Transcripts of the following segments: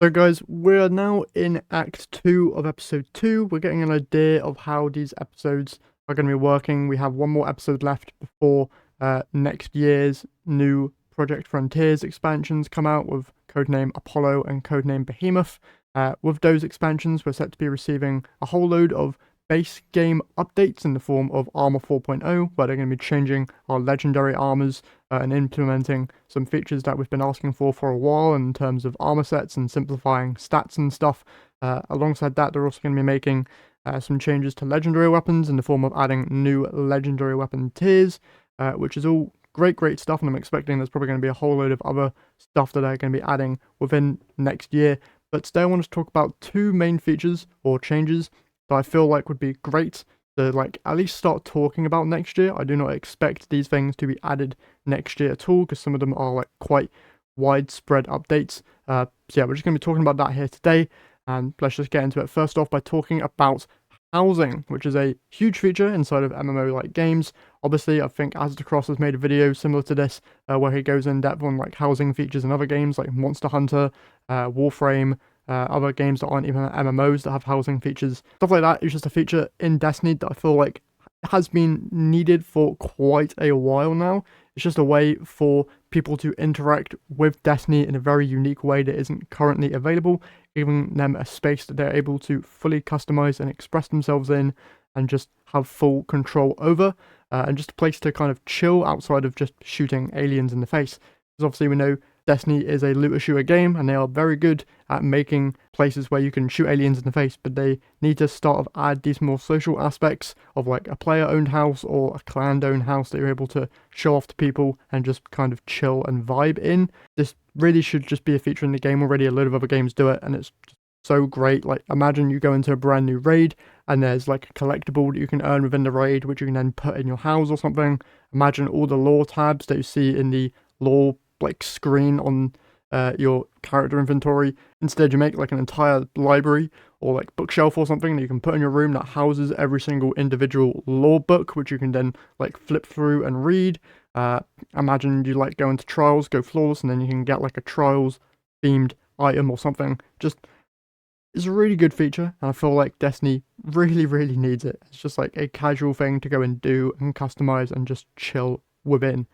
So guys, we're now in Act 2 of Episode 2. We're getting an idea of how these episodes are going to be working. We have one more episode left before next year's new Project Frontiers expansions come out with codename Apollo and codename Behemoth. With those expansions, we're set to be receiving a whole load of base game updates in the form of Armor 4.0, where they're going to be changing our legendary armors and implementing some features that we've been asking for a while in terms of armor sets and simplifying stats and stuff. Alongside that, they're also going to be making some changes to legendary weapons in the form of adding new legendary weapon tiers, which is all great stuff, and I'm expecting there's probably going to be a whole load of other stuff that they're going to be adding within next year. But today I want to talk about two main features or changes that I feel like would be great to at least start talking about next year. I do not expect these things to be added next year at all because some of them are quite widespread updates. So yeah, we're just going to be talking about that here today, and let's just get into it. First off, by talking about housing, which is a huge feature inside of MMO games. Obviously, I think Aztecross has made a video similar to this where he goes in depth on housing features in other games like Monster Hunter, Warframe, other games that aren't even MMOs that have housing features. Stuff like that is just a feature in Destiny that I feel like has been needed for quite a while now. It's just a way for people to interact with Destiny in a very unique way that isn't currently available, giving them a space that they're able to fully customize and express themselves in and just have full control over, and just a place to kind of chill outside of just shooting aliens in the face. Because obviously we know Destiny is a looter shooter game and they are very good at making places where you can shoot aliens in the face, but they need to add these more social aspects of a player owned house or a clan owned house that you're able to show off to people and just kind of chill and vibe in. This really should just be a feature in the game already. A load of other games do it and it's just so great. Imagine you go into a brand new raid and there's a collectible that you can earn within the raid which you can then put in your house or something. Imagine all the lore tabs that you see in the lore screen on your character inventory. Instead, you make an entire library or bookshelf or something that you can put in your room that houses every single individual lore book, which you can then flip through and read. Imagine you go into trials, go flawless, and then you can get a trials themed item or something. Just, it's a really good feature, and I feel like Destiny really needs it. It's just a casual thing to go and do and customize and just chill within.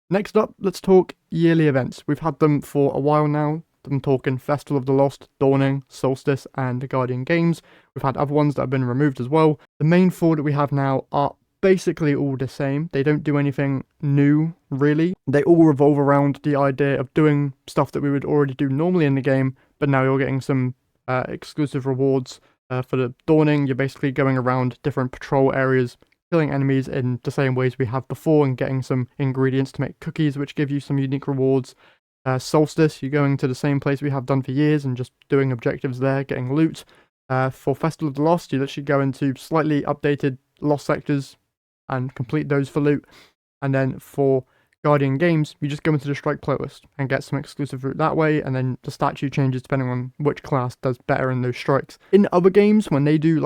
Next up, let's talk yearly events. We've had them for a while now. I'm talking Festival of the Lost, Dawning, Solstice, and the Guardian Games. We've had other ones that have been removed as well. The main four that we have now are basically all the same. They don't do anything new, really. They all revolve around the idea of doing stuff that we would already do normally in the game, but now you're getting some exclusive rewards. For the Dawning, you're basically going around different patrol areas, killing enemies in the same ways we have before and getting some ingredients to make cookies which give you some unique rewards. Solstice, you're going to the same place we have done for years and just doing objectives there, getting loot. For Festival of the Lost, you literally go into slightly updated lost sectors and complete those for loot. And then for Guardian Games, you just go into the strike playlist and get some exclusive loot that way, and then the statue changes depending on which class does better in those strikes. In other games, when they do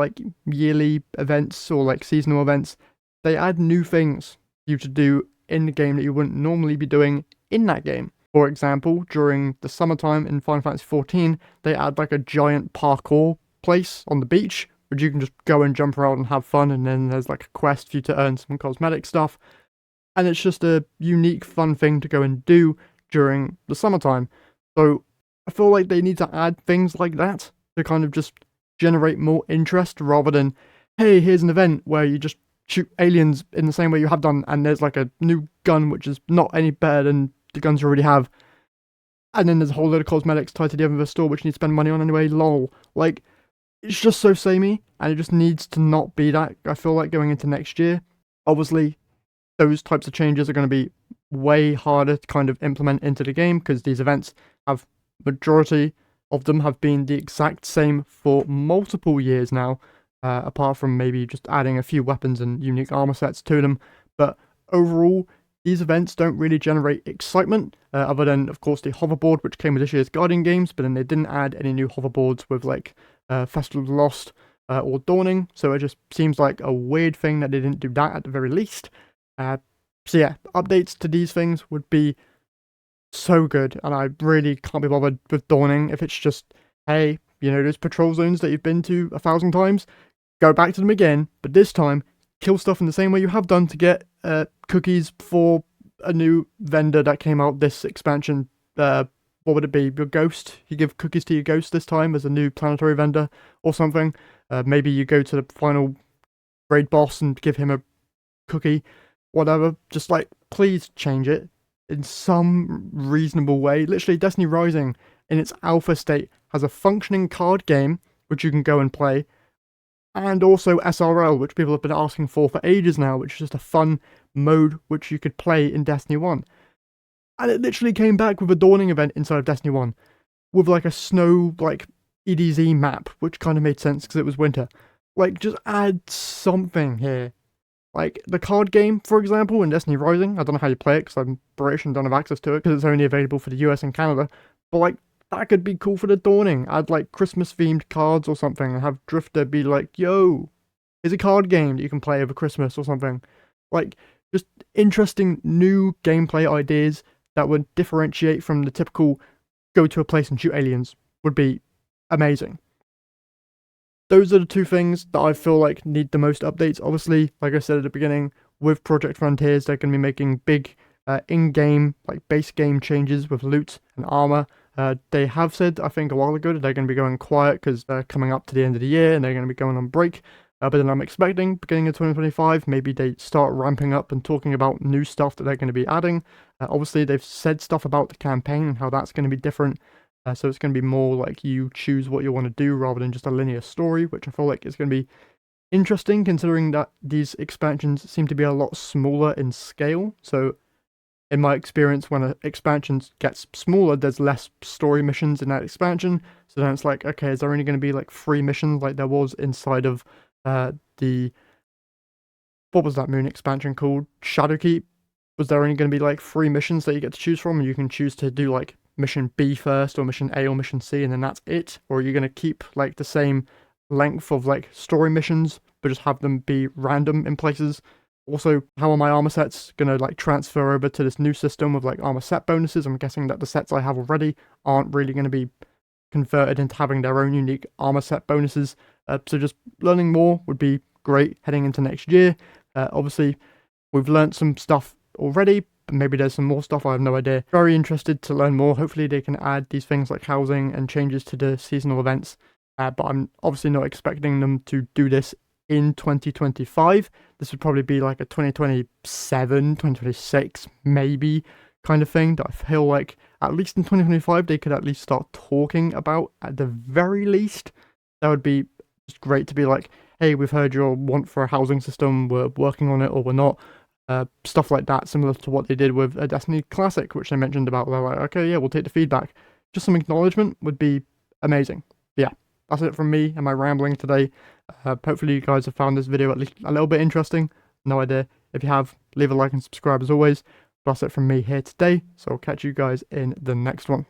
yearly events or seasonal events, they add new things for you to do in the game that you wouldn't normally be doing in that game. For example, during the summertime in Final Fantasy XIV, they add a giant parkour place on the beach, which you can just go and jump around and have fun, and then there's a quest for you to earn some cosmetic stuff. And it's just a unique, fun thing to go and do during the summertime. So I feel like they need to add things like that to kind of just generate more interest rather than, hey, here's an event where you just shoot aliens in the same way you have done and there's a new gun which is not any better than the guns you already have. And then there's a whole load of cosmetics tied to the end of the store which you need to spend money on anyway, lol. It's just so samey and it just needs to not be that. I feel like going into next year, obviously, those types of changes are going to be way harder to kind of implement into the game because these events majority of them have been the exact same for multiple years now, apart from maybe just adding a few weapons and unique armor sets to them. But overall, these events don't really generate excitement, other than, of course, the hoverboard, which came with this year's Guardian Games, but then they didn't add any new hoverboards with Festival of the Lost or Dawning, so it just seems like a weird thing that they didn't do that at the very least. So yeah, updates to these things would be so good, and I really can't be bothered with Dawning if it's just, hey, you know, those patrol zones that you've been to 1,000 times, go back to them again, but this time, kill stuff in the same way you have done to get cookies for a new vendor that came out this expansion. What would it be? Your ghost? You give cookies to your ghost this time as a new planetary vendor or something. Maybe you go to the final raid boss and give him a cookie, whatever. Just like, please change it in some reasonable way. Literally, Destiny Rising in its alpha state has a functioning card game which you can go and play, and also SRL, which people have been asking for ages now, which is just a fun mode which you could play in Destiny 1. And it literally came back with a Dawning event inside of Destiny 1, with like a snow, like, EDZ map, which kind of made sense because it was winter. Like, just add something here. Like, the card game, for example, in Destiny Rising, I don't know how you play it because I'm British and don't have access to it because it's only available for the US and Canada, but like, that could be cool for the Dawning. Add like Christmas-themed cards or something and have Drifter be like, yo, here's a card game that you can play over Christmas or something. Like, just interesting new gameplay ideas that would differentiate from the typical go to a place and shoot aliens would be amazing. Those are the two things that I feel like need the most updates. Obviously, like I said at the beginning, with Project Frontiers, they're going to be making big in-game, like base game changes with loot and armor. They have said, I think a while ago, that they're going to be going quiet because they're coming up to the end of the year and they're going to be going on break. But then I'm expecting, beginning of 2025, maybe they start ramping up and talking about new stuff that they're going to be adding. Obviously, they've said stuff about the campaign and how that's going to be different. So it's going to be more like you choose what you want to do rather than just a linear story, which I feel like is going to be interesting considering that these expansions seem to be a lot smaller in scale. So in my experience, when an expansion gets smaller, there's less story missions in that expansion. So then it's like, okay, is there only going to be like 3 missions like there was inside of the, what was that moon expansion called? Shadowkeep? Was there only going to be like 3 missions that you get to choose from, and you can choose to do like mission B first or mission A or mission C and then that's it? Or are you going to keep like the same length of like story missions but just have them be random in places? Also, how are my armor sets going to like transfer over to this new system with like armor set bonuses? I'm guessing that the sets I have already aren't really going to be converted into having their own unique armor set bonuses. So just learning more would be great heading into next year. Obviously, we've learned some stuff already, but maybe there's some more stuff, I have no idea. Very interested to learn more. Hopefully they can add these things like housing and changes to the seasonal events, but I'm obviously not expecting them to do this in 2025. This would probably be like a 2027, 2026 maybe kind of thing that I feel like at least in 2025 they could at least start talking about at the very least. That would be just great to be like, hey, we've heard your want for a housing system, we're working on it or we're not. Stuff like that, similar to what they did with a Destiny Classic, which they mentioned about. They're like, okay, yeah, we'll take the feedback. Just some acknowledgement would be amazing. But yeah, that's it from me and my rambling today. Hopefully you guys have found this video at least a little bit interesting. No idea. If you have, leave a like and subscribe as always. That's it from me here today. So I'll catch you guys in the next one.